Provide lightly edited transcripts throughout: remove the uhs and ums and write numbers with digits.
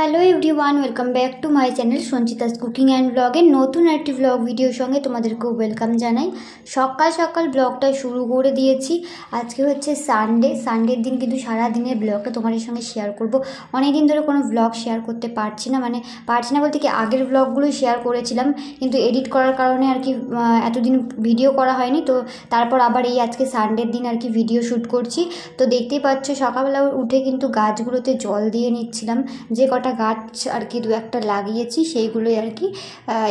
Hello everyone, welcome back to my channel Sanchita's cooking and ব্লগের নতুন একটি ব্লগ ভিডিওর সঙ্গে তোমাদেরকেও ওয়েলকাম জানাই। সকাল সকাল ব্লগটা শুরু করে দিয়েছি। আজকে হচ্ছে সানডের দিন কিন্তু সারা দিনের ব্লগটা তোমাদের সঙ্গে শেয়ার করব। অনেক দিন ধরে কোনো ব্লগ শেয়ার করতে পারছি না, পারছি না বলতে কি আগের ব্লগগুলোই শেয়ার করেছিলাম, কিন্তু এডিট করার কারণে আর কি এতদিন ভিডিও করা হয়নি। তো তারপর আবার এই আজকে সানডের দিন আর কি ভিডিও শ্যুট করছি। তো দেখতেই পাচ্ছ সকালবেলা উঠে কিন্তু গাছগুলোতে জল দিয়ে নিচ্ছিলাম। যে কটা গাছ আর কি দু একটা লাগিয়েছি সেইগুলোই আর কি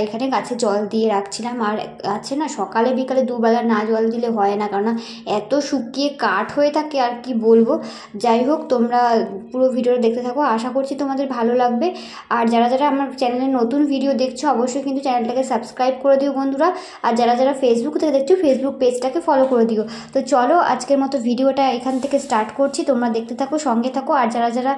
এখানে গাছে জল দিয়ে রাখছিলাম। আর আছে না, সকালে বিকালে দুবেলা না জল দিলে হয় না, কারণ এত শুকিয়ে কাঠ হয়ে থাকে আর কি বলবো। যাই হোক, তোমরা পুরো ভিডিওটা দেখতে থাকো, আশা করছি তোমাদের ভালো লাগবে। আর যারা যারা আমার চ্যানেলে নতুন ভিডিও দেখছো অবশ্যই কিন্তু চ্যানেলটাকে সাবস্ক্রাইব করে দিও বন্ধুরা। আর যারা যারা ফেসবুক থেকে দেখছো ফেসবুক পেজটাকে ফলো করে দিও। তো চলো আজকের মতো ভিডিওটা এখান থেকে স্টার্ট করছি, তোমরা দেখতে থাকো, সঙ্গে থাকো। আর যারা যারা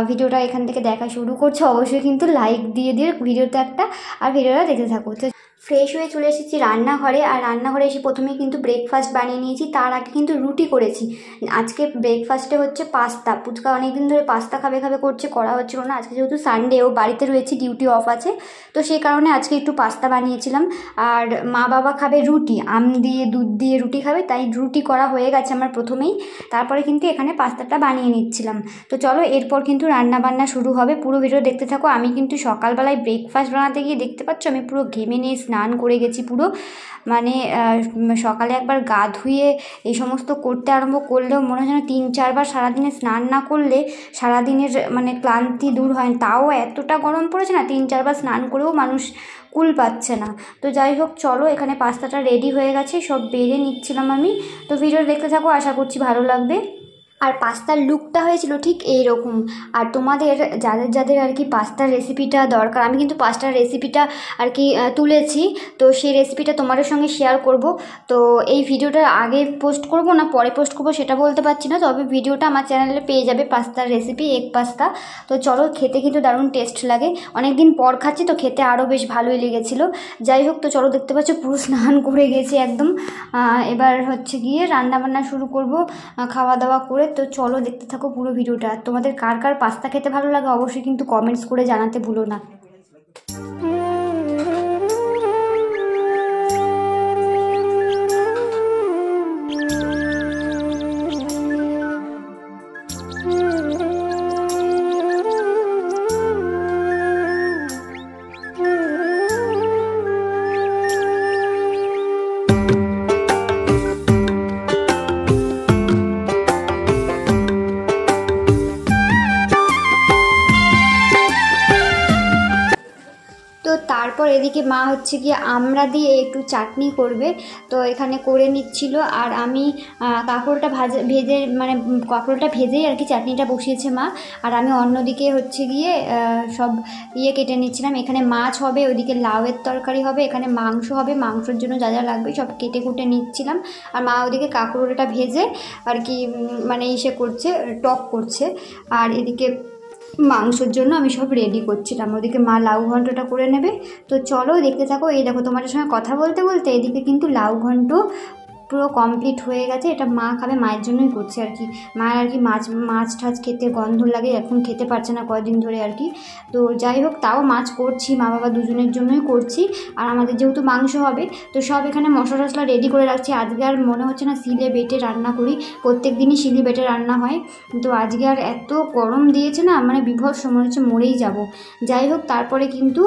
ভিডিওটা এখান থেকে দেখা শুরু করছো অবশ্যই কিন্তু লাইক দিয়ে ভিডিওতে একটা, আর ভিডিওটা দেখতে থাকো। তো ফ্রেশ হয়ে চলে এসেছি রান্নাঘরে। আর রান্নাঘরে এসে প্রথমেই কিন্তু ব্রেকফাস্ট বানিয়ে নিয়েছি, তার আগে কিন্তু রুটি করেছি। আজকে ব্রেকফাস্টে হচ্ছে পাস্তা। পুচকা অনেকদিন ধরে পাস্তা খাবে করছে, করা হচ্ছিল না। আজকে যেহেতু সানডে, ও বাড়িতে রয়েছে, ডিউটি অফ আছে, তো সেই কারণে আজকে একটু পাস্তা বানিয়েছিলাম। আর মা বাবা খাবে রুটি, আম দিয়ে দুধ দিয়ে রুটি খাবে, তাই রুটি করা হয়ে গেছে আমার প্রথমেই। তারপরে কিন্তু এখানে পাস্তাটা বানিয়ে নিচ্ছিলাম। তো চলো এরপর কিন্তু রান্না বান্না শুরু হবে, পুরো ভিডিও দেখতে থাকো। আমি কিন্তু সকালবেলায় ব্রেকফাস্ট বানাতে গিয়ে দেখতে পাচ্ছ আমি পুরো ঘেমে নিয়ে স্নান করে গেছি পুরো। সকালে একবার গা ধুয়ে এই সমস্ত করতে আরম্ভ করলেও মনে হয় যেন 3-4 বার সারাদিনে স্নান না করলে সারাদিনের ক্লান্তি দূর হয় না। তাও এতটা গরম পড়েছে না, 3-4 বার স্নান করেও মানুষ কুল পাচ্ছে না। তো যাই হোক, চলো এখানে পাস্তাটা রেডি হয়ে গেছে, সব বেড়ে নিচ্ছিলাম আমি। তো ভিডিও দেখতে থাকো, আশা করছি ভালো লাগবে। আর পাস্তার লুকটা হয়েছিল ঠিক এইরকম। আর তোমাদের যাদের যাদের আর কি পাস্তার রেসিপিটা দরকার, আমি কিন্তু পাস্তার রেসিপিটা আর কি তুলেছি, তো সেই রেসিপিটা তোমাদের সঙ্গে শেয়ার করব। তো এই ভিডিওটা আগে পোস্ট করব না পরে পোস্ট করব সেটা বলতে পারছি না, তবে ভিডিওটা আমার চ্যানেলে পেয়ে যাবে, পাস্তার রেসিপি, এগ পাস্তা। তো চলো, খেতে কিন্তু দারুণ টেস্ট লাগে, অনেক দিন পর খাচ্ছি তো খেতে আরও বেশ ভালোই লেগেছিলো। যাই হোক, তো চলো, দেখতে পাচ্ছ পুরো স্নান করে গেছি একদম। এবার হচ্ছে গিয়ে রান্নাবান্না শুরু করব, খাওয়া দাওয়া করে। তো চলো দেখতে থাকো পুরো ভিডিওটা। তোমাদের কার কার পাস্তা খেতে ভালো লাগে অবশ্যই কিন্তু কমেন্টস করে জানাতে ভুলো না। তো তারপর এদিকে মা হচ্ছে গিয়ে আমড়া দিয়ে একটু চাটনি করবে, তো এখানে করে নিচ্ছিল। আর আমি কাঁকরোলটা ভেজেই আর কি চাটনিটা বসিয়েছে মা। আর আমি অন্যদিকে হচ্ছে গিয়ে সব কেটে নিচ্ছিলাম। এখানে মাছ হবে, ওইদিকে লাউয়ের তরকারি হবে, এখানে মাংস হবে, মাংসের জন্য যা যা লাগবে সব কেটে কুটে নিচ্ছিলাম। আর মা ওইদিকে কাঁকরোলটা ভেজে আর কি করছে, টক করছে। আর এদিকে মাংসের জন্য আমি সব রেডি করছিলাম, ওদিকে মা লাউ ঘন্টটা করে নেবে। তো চলো দেখতে থাকো। এই দেখো, তোমাদের সঙ্গে কথা বলতে বলতে এদিকে কিন্তু লাউ ঘন্ট পুরো কমপ্লিট হয়ে গেছে। এটা মা খাবে, মায়ের জন্যই করছে আর কি। মায়ের আর কি মাছ ঠাছ খেতে গন্ধ লাগে, এখন খেতে পারছে না কয়েকদিন ধরে আর কি। তো যাই হোক, তাও মাছ করছি, মা বাবা দুজনের জন্যই করছি। আর আমাদের যেহেতু মাংস হবে, তো সব এখানে মশলা টশলা রেডি করে রাখছি। আজকে আর মনে হচ্ছে না শিলে বেটে রান্না করি, প্রত্যেক দিনই শিলে বেটে রান্না হয়। তো আজকে আর এত গরম দিয়েছে না, বিভৎস মনে হচ্ছে মরেই যাব। যাই হোক, তারপরে কিন্তু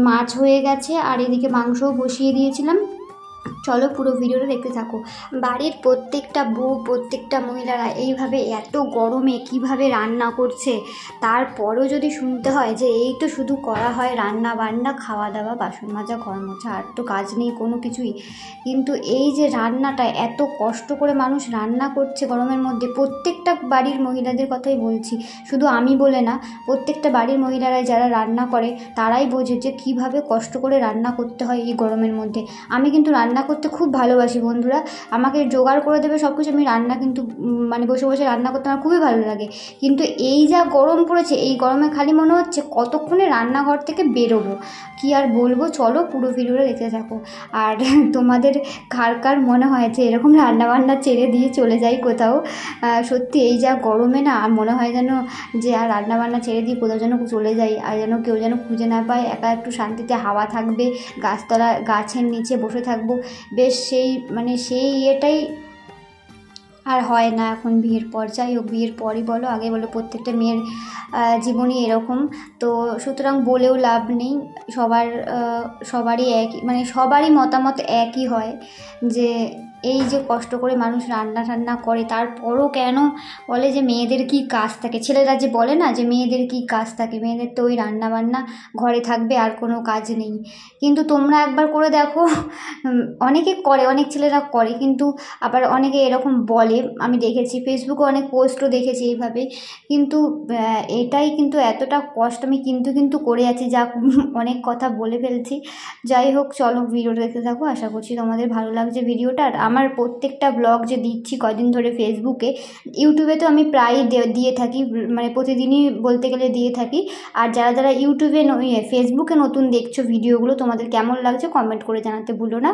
মাছ হয়ে গেছে, আর এদিকে মাংসও বসিয়ে দিয়েছিলাম। চলো পুরো ভিডিওটা দেখতে থাকো। বাড়ির প্রত্যেকটা বউ, প্রত্যেকটা মহিলারা এইভাবে এত গরমে কিভাবে রান্না করছে, তারপরেও যদি শুনতে হয় যে এই তো শুধু করা হয় রান্না বান্না, খাওয়া দাওয়া, বাসন মাজা, ঘর মোছা, আর তো কাজ নেই কোনো কিছুই। কিন্তু এই যে রান্নাটা এত কষ্ট করে মানুষ রান্না করছে গরমের মধ্যে, প্রত্যেকটা বাড়ির মহিলাদের কথাই বলছি, শুধু আমি বলে না, প্রত্যেকটা বাড়ির মহিলারাই যারা রান্না করে তারাই বোঝে যে কীভাবে কষ্ট করে রান্না করতে হয় এই গরমের মধ্যে। আমি কিন্তু রান্না করতে খুব ভালোবাসি বন্ধুরা, আমাকে জোগাড় করে দেবে সব কিছু, আমি রান্না কিন্তু মানে বসে বসে রান্না করতে আমার খুবই ভালো লাগে। কিন্তু এই যা গরম পড়েছে, এই গরমে খালি মনে হচ্ছে কতক্ষণে রান্নাঘর থেকে বেরোবো। কি আর বলবো, চলো পুরো ভিডিওটা দেখতে থাকো। আর তোমাদের কার কার মনে হয় যে এরকম রান্নাবান্না ছেড়ে দিয়ে চলে যাই কোথাও? সত্যি এই যা গরমে না মনে হয় যেন যে আর রান্নাবান্না ছেড়ে দিয়ে কোথাও যেন চলে যাই, আর যেন কেউ যেন খুঁজে না পায়, একা একটু শান্তিতে হাওয়া থাকবে, গাছতলা গাছের নিচে বসে থাকবো, বেশ সেই মানে সেই ইয়েটাই আর হয় না এখন বিয়ের পর। যাই হোক, বিয়ের পরই বলো আগে বলো, প্রত্যেকটা মেয়ের জীবনই এরকম। তো সুতরাং বলেও লাভ নেই, সবারই একই মানে সবারই মতামত একই হয় যে এই যে কষ্ট করে মানুষ রান্না টান্না করে, তারপরও কেন বলে যে মেয়েদের কি কাজ থাকে। ছেলেরা যে বলে না যে মেয়েদের কি কাজ থাকে, মেয়েদের তো ওই রান্না বান্না, ঘরে থাকবে আর কোনো কাজ নেই। কিন্তু তোমরা একবার করে দেখো, অনেকে করে, অনেক ছেলেরা করে, কিন্তু আবার অনেকে এরকম বলে, আমি দেখেছি ফেসবুকে অনেক পোস্টও দেখেছি এইভাবে। কিন্তু এটাই কিন্তু এতটা কষ্ট, আমি কিন্তু করে আছি, যা অনেক কথা বলে ফেলছি। যাই হোক, চলো ভিডিওটা দেখতে থাকো, আশা করছি তোমাদের ভালো লাগছে ভিডিওটা। আর আমার প্রত্যেকটা ব্লগ যে দিচ্ছি কদিন ধরে ফেসবুকে, ইউটিউবে তো আমি প্রায়ই দিয়ে থাকি, মানে প্রতিদিনই বলতে গেলে দিয়ে থাকি। আর যারা যারা ইউটিউবে ফেসবুকে নতুন দেখছো ভিডিওগুলো, তোমাদের কেমন লাগছে কমেন্ট করে জানাতে ভুলো না।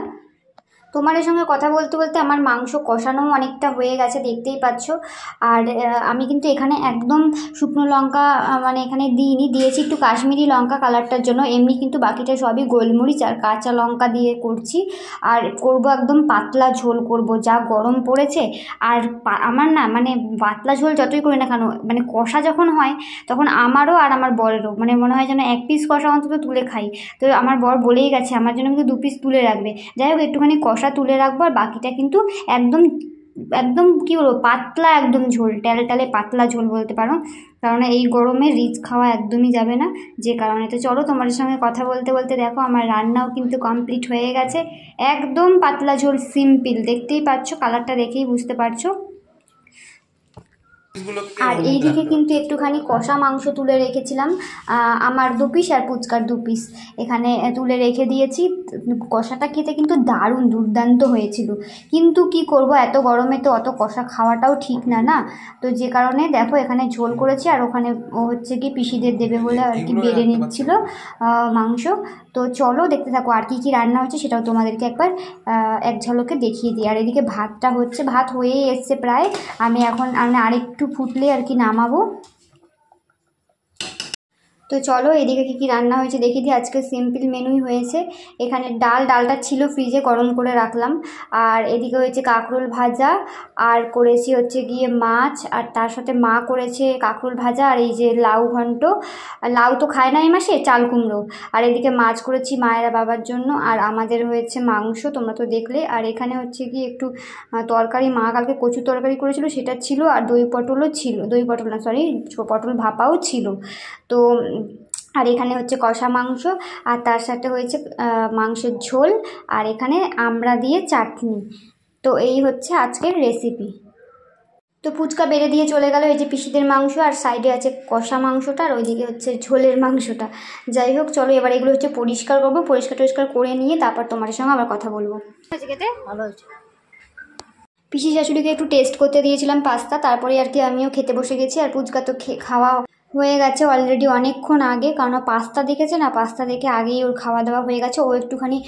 তোমাদের সঙ্গে কথা বলতে বলতে আমার মাংস কষানোও অনেকটা হয়ে গেছে, দেখতেই পাচ্ছ। আর আমি কিন্তু এখানে একদম শুকনো লঙ্কা মানে এখানে দিয়েছি একটু কাশ্মীরি লঙ্কা কালারটার জন্য, এমনি কিন্তু বাকিটা সবই গোলমরিচ আর কাঁচা লঙ্কা দিয়ে করছি। আর করব একদম পাতলা ঝোল করব, যা গরম পড়েছে। আর আমার না মানে পাতলা ঝোল যতই করি না কেন, মানে কষা যখন হয় তখন আমারও আর আমার বরেরও মানে মনে হয় যেন এক পিস কষা অন্তত তুলে খাই। তো আমার বর বলেই গেছে আমার জন্য কিন্তু 2 পিস তুলে রাখবে। যাই হোক, একটুখানি কষা তুলে রাখবো, আর বাকিটা কিন্তু একদম একদম কী বলবো, পাতলা একদম ঝোল, টালে পাতলা ঝোল বলতে পারো, কারণ এই গরমে রিচ খাওয়া একদমই যাবে না, যে কারণে। তো চলো তোমাদের সঙ্গে কথা বলতে বলতে দেখো আমার রান্নাও কিন্তু কমপ্লিট হয়ে গেছে, একদম পাতলা ঝোল সিম্পল, দেখতেই পাচ্ছ, কালারটা দেখেই বুঝতে পারছো। আর এইদিকে কিন্তু একটুখানি কষা মাংস তুলে রেখেছিলাম, আমার 2 পিস আর পুচকার 2 পিস এখানে তুলে রেখে দিয়েছি। কষাটা খেতে কিন্তু দারুণ দুর্দান্ত হয়েছিল, কিন্তু কি করব, এত গরমে তো অত কষা খাওয়াটাও ঠিক না না। তো যে কারণে দেখো এখানে ঝোল করেছি, আর ওখানে ও হচ্ছে কি পিসিদের দেবে বলে আর কি বেড়ে নিচ্ছিল মাংস। তো চলো দেখতে থাকো আর কি কি রান্না হচ্ছে সেটাও তোমাদেরকে একবার এক ঝলকে দেখিয়ে দিই। আর এদিকে ভাতটা হচ্ছে, ভাত হয়েই এসছে প্রায়, আমি এখন আরেকটু ফুটলে আর কি নামাবো। তো চলো এদিকে কী কী রান্না হয়েছে দেখিয়ে দিই। আজকে সিম্পল মেনুই হয়েছে, এখানে ডালটা ছিল ফ্রিজে গরম করে রাখলাম। আর এদিকে হয়েছে কাঁকরোল ভাজা, আর করেছি হচ্ছে গিয়ে মাছ, আর তার সাথে মা করেছে কাঁকরোল ভাজা, আর এই যে লাউ ঘন্ট, লাউ তো খায় না এই মাসে, চাল কুমড়ো। আর এদিকে মাছ করেছি মায়ের বাবার জন্য, আর আমাদের হয়েছে মাংস, তোমরা তো দেখলে। আর এখানে হচ্ছে কি একটু তরকারি, মা কালকে কচুর তরকারি করেছিল সেটা ছিল, আর দই পটলও ছিল, দই পটল না সরি, পটল ভাপাও ছিল। তো আর এখানে হচ্ছে কষা মাংস, আর তার সাথে হয়েছে মাংসের ঝোল, আর এখানে আমড়া দিয়ে চাটনি। তো এই হচ্ছে আজকের রেসিপি। তো ফুচকা বেড়ে দিয়ে চলে গেল, এই যে পিসিদের মাংস, আর সাইডে আছে কষা মাংসটা, আর ওইদিকে হচ্ছে ঝোলের মাংসটা। যাই হোক চলো এবার এগুলো হচ্ছে পরিষ্কার করবো, পরিষ্কার করে নিয়ে তারপর তোমার সঙ্গে আবার কথা বলবো। খেতে ভালো হয়েছে। পিসি শাশুড়িকে একটু টেস্ট করতে দিয়েছিলাম পাস্তা, তারপরে আর কি আমিও খেতে বসে গেছি। আর ফুচকা তো খাওয়া হয়ে গেছে অলরেডি অনেকক্ষণ আগে, কারণ পাস্তা দেখেছে না, পাস্তা দেখে আগেই ওর খাওয়া দাওয়া হয়ে গেছে। ও একটুখানি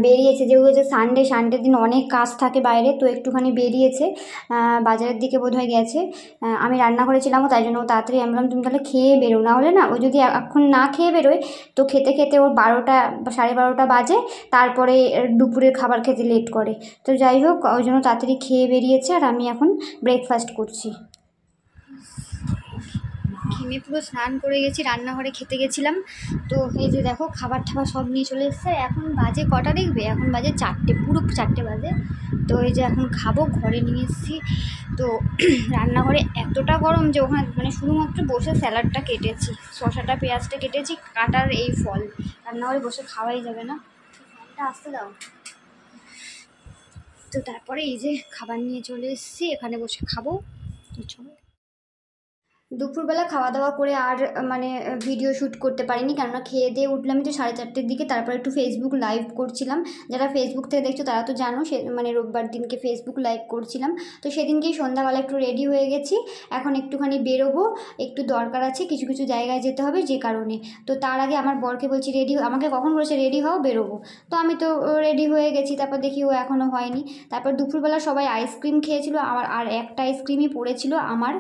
বেরিয়েছে, যেহেতু হচ্ছে সানডে দিন অনেক কাজ থাকে বাইরে, তো একটুখানি বেরিয়েছে, বাজারের দিকে বোধহয় গেছে। আমি রান্না করেছিলামও, তাই জন্য ও তাড়াতাড়ি আমি বললাম তুমি তাহলে খেয়ে বেরো, না হলে না ও যদি এখন না খেয়ে বেরোয় তো খেতে খেতে ওর 12টা 12:30 বাজে, তারপরে দুপুরের খাবার খেতে লেট করে। তো যাই হোক, ওই জন্য তাড়াতাড়ি খেয়ে বেরিয়েছে, আর আমি এখন ব্রেকফাস্ট করছি। ঘেমে পুরো স্নান করে গেছি, রান্নাঘরে খেতে গেছিলাম। তো এই যে দেখো খাবার ঠাবার সব নিয়ে চলে এসছে, এখন বাজে কটা দেখবে, এখন বাজে 4টে, পুরো 4টে বাজে। তো এই যে এখন খাবো, ঘরে নিয়ে এসেছি। তো রান্নাঘরে এতটা গরম যে ওখানে মানে শুধুমাত্র বসে স্যালাডটা কেটেছি, শসাটা পেঁয়াজটা কেটেছি, কাটার এই ফল, রান্নাঘরে বসে খাওয়াই যাবে না, ফ্যানটা আসতে দাও। তো তারপরে এই যে খাবার নিয়ে চলে এসেছি, এখানে বসে খাবো। তো চলো দুপুরবেলা খাওয়া দাওয়া করে আর মানে ভিডিও শ্যুট করতে পারিনি, কেননা খেয়ে দিয়ে উঠলাম তো 4:30-র দিকে। তারপর একটু ফেসবুক লাইভ করছিলাম, যারা ফেসবুক থেকে দেখছো তারা তো জানো, সে মানে রোববার দিনকে ফেসবুক লাইভ করছিলাম। তো সেদিনকেই সন্ধ্যাবেলা একটু রেডি হয়ে গেছি, এখন একটুখানি বেরোবো, একটু দরকার আছে, কিছু কিছু জায়গায় যেতে হবে যে কারণে। তো তার আগে আমার বরকে বলছি রেডি, আমাকে কখন বলেছে রেডি হও বেরোবো, তো আমি তো রেডি হয়ে গেছি। তারপর দেখি ও এখনও হয়নি। তারপর দুপুরবেলা সবাই আইসক্রিম খেয়েছিল, আর একটা আইসক্রিমই পড়েছিল আমার,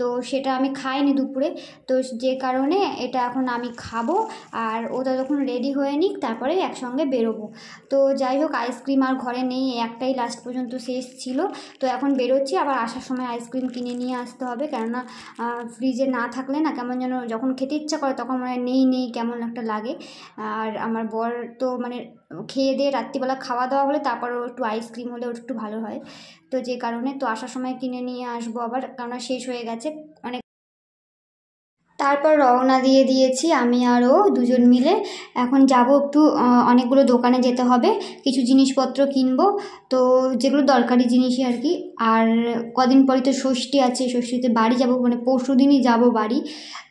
তো সেটা আমি খাইনি দুপুরে, তো যে কারণে এটা এখন আমি খাবো। আর ও ততক্ষণ রেডি হয়ে নিক, তারপরে একসঙ্গে বেরোবো। তো যাই হোক, আইসক্রিম আর ঘরে নেই, একটাই লাস্ট পর্যন্ত শেষ ছিল। তো এখন বেরোচ্ছি, আবার আসার সময় আইসক্রিম কিনে নিয়ে আসতে হবে, কেননা ফ্রিজে না থাকলে না কেমন যেন যখন খেতে ইচ্ছা করে তখন মানে নেই কেমন একটা লাগে। আর আমার বর তো মানে খেয়ে দিয়ে রাত্রিবেলা খাওয়া দাওয়া হলে তারপরও একটু আইসক্রিম হলে একটু ভালো হয়, তো যে কারণে তো আসার সময় কিনে নিয়ে আসবো আবার, কেননা শেষ হয়ে গেছে অনেক। তারপর রওনা দিয়ে দিয়েছি আমি আর ও দুজন মিলে। এখন যাব একটু, অনেকগুলো দোকানে যেতে হবে, কিছু জিনিসপত্র কিনবো, তো যেগুলো দরকারি জিনিসই আর কি। আর কদিন পরে তো ষষ্ঠী আছে, ষষ্ঠীতে বাড়ি যাব, মানে পরশু দিনই যাবো বাড়ি,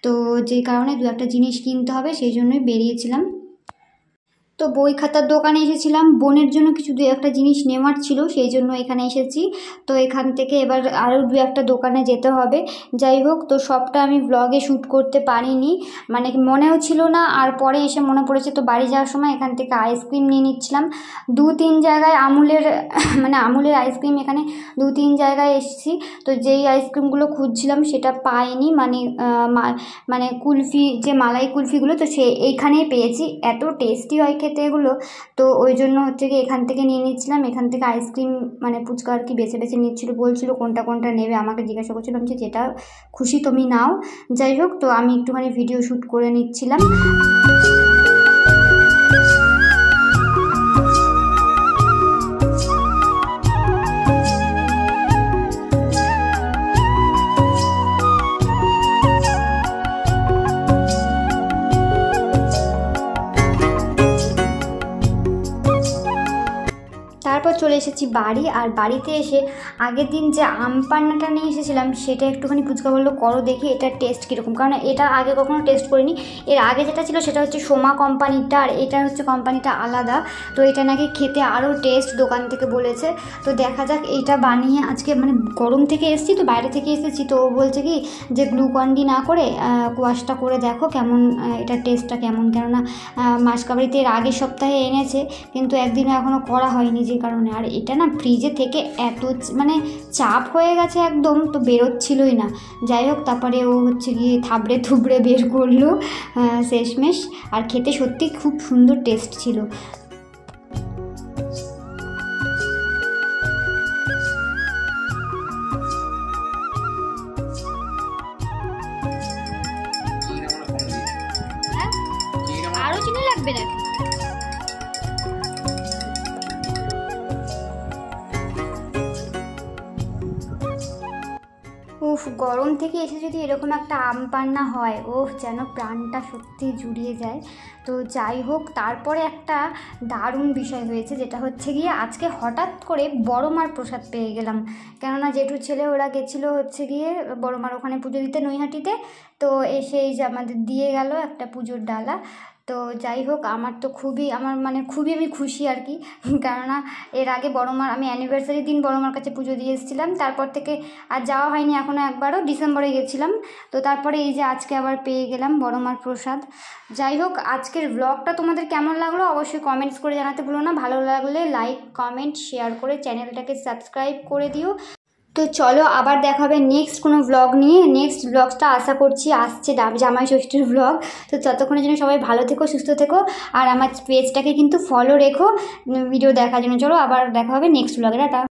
তো যে কারণে দু একটা জিনিস কিনতে হবে, সেই জন্যই বেরিয়েছিলাম। তো বই খাতার দোকানে এসেছিলাম, বোনের জন্য কিছু দু একটা জিনিস নেওয়ার ছিল, সেই জন্য এখানে এসেছি। তো এখান থেকে এবার আরও দু একটা দোকানে যেতে হবে। যাই হোক, তো সবটা আমি ব্লগে শ্যুট করতে পারিনি, মানে মনেও ছিল না, আর পরে এসে মনে পড়েছে। তো বাড়ি যাওয়ার সময় এখান থেকে আইসক্রিম নিয়ে নিচ্ছিলাম 2-3 জায়গায়, আমুলের মানে আমুলের আইসক্রিম এখানে 2-3 জায়গায় এসেছি। তো যেই আইসক্রিমগুলো খুঁজছিলাম সেটা পাইনি, মানে কুলফি, যে মালাই কুলফিগুলো, তো এইখানেই পেয়েছি। এত টেস্টি হয় খেতে এগুলো, তো ওই জন্য হচ্ছে কি এখান থেকে নিয়ে নিচ্ছিলাম। এখান থেকে আইসক্রিম মানে ফুচকা আর কি বেছে বেছে নিচ্ছিল, বলছিল কোনটা কোনটা নেবে, আমাকে জিজ্ঞাসা করছিলাম যে যেটা খুশি তুমি নাও। যাই হোক, তো আমি একটুখানি ভিডিও শ্যুট করে নিচ্ছিলাম। তারপর চলে এসেছি বাড়ি, আর বাড়িতে এসে আগের দিন যে আম পান্নাটা নিয়ে এসেছিলাম সেটা একটুখানি ফুচকা বললো করো দেখি এটার টেস্ট কীরকম, কারণ এটা আগে কখনো টেস্ট করিনি। এর আগে যেটা ছিল সেটা হচ্ছে সোমা কোম্পানিটা, আর এটা হচ্ছে কোম্পানিটা আলাদা। তো এটা নাকি খেতে আরও টেস্ট, দোকান থেকে বলেছে। তো দেখা যাক, এইটা বানিয়ে আজকে মানে গরম থেকে এসেছি তো, বাইরে থেকে এসেছি, তো ও বলছে কি যে গ্লুকন-ডি না করে কোয়াশটা করে দেখো কেমন এটার টেস্টটা কেমন, কেননা মাসকাবাড়িতে এর আগের সপ্তাহে এনেছে, কিন্তু একদিনও এখনও করা হয়নি, যে কারণে। আর এটা না ফ্রিজে থেকে এত মানে চাপ হয়ে গেছে একদম, তো বেরোচ্ছিলই না। যাই হোক, তারপরে ও হচ্ছে গিয়ে থাবড়ে থুবড়ে বের করলো শেষমেশ। আর খেতে সত্যি খুব সুন্দর টেস্ট ছিল। আরও চিনি লাগবে নাকি? উফ, গরম থেকে এসে যদি এরকম একটা আম পান্না হয়, ওফ, যেন প্রাণটা সত্যি জুড়িয়ে যায়। তো যাই হোক, তারপরে একটা দারুণ বিষয় হয়েছে, যেটা হচ্ছে গিয়ে আজকে হঠাৎ করে বড় মার প্রসাদ পেয়ে গেলাম। কেননা জেঠুর ছেলে ওরা গেছিলো হচ্ছে গিয়ে বড় মার ওখানে পুজো দিতে নৈহাটিতে, তো এসে এই যে আমাদের দিয়ে গেল একটা পুজোর ডালা। তো যাই হোক, আমার মানে খুবই আমি খুশি আর কি, কেননা এর আগে বড় মার আমি অ্যানিভার্সারির দিন বড় মার কাছে পুজো দিয়ে এসেছিলাম, তারপর থেকে আর যাওয়া হয়নি এখনও, একবারও ডিসেম্বরে গেছিলাম। তো তারপরে এই যে আজকে আবার পেয়ে গেলাম বড় মার প্রসাদ। যাই হোক, আজকের ব্লগটা তোমাদের কেমন লাগলো অবশ্যই কমেন্টস করে জানাতে ভুলো না। ভালো লাগলে লাইক, কমেন্ট, শেয়ার করে চ্যানেলটাকে সাবস্ক্রাইব করে দিও। তো চলো, আবার দেখা হবে নেক্সট কোনো ব্লগ নিয়ে। নেক্সট ব্লগটা আশা করছি আসছে জামাই ষষ্ঠীর ব্লগ। তো ততক্ষণের জন্য সবাই ভালো থেকো, সুস্থ থেকো, আর আমার পেজটাকে কিন্তু ফলো রেখো ভিডিও দেখার জন্য। চলো, আবার দেখা হবে নেক্সট ব্লগে। টাটা।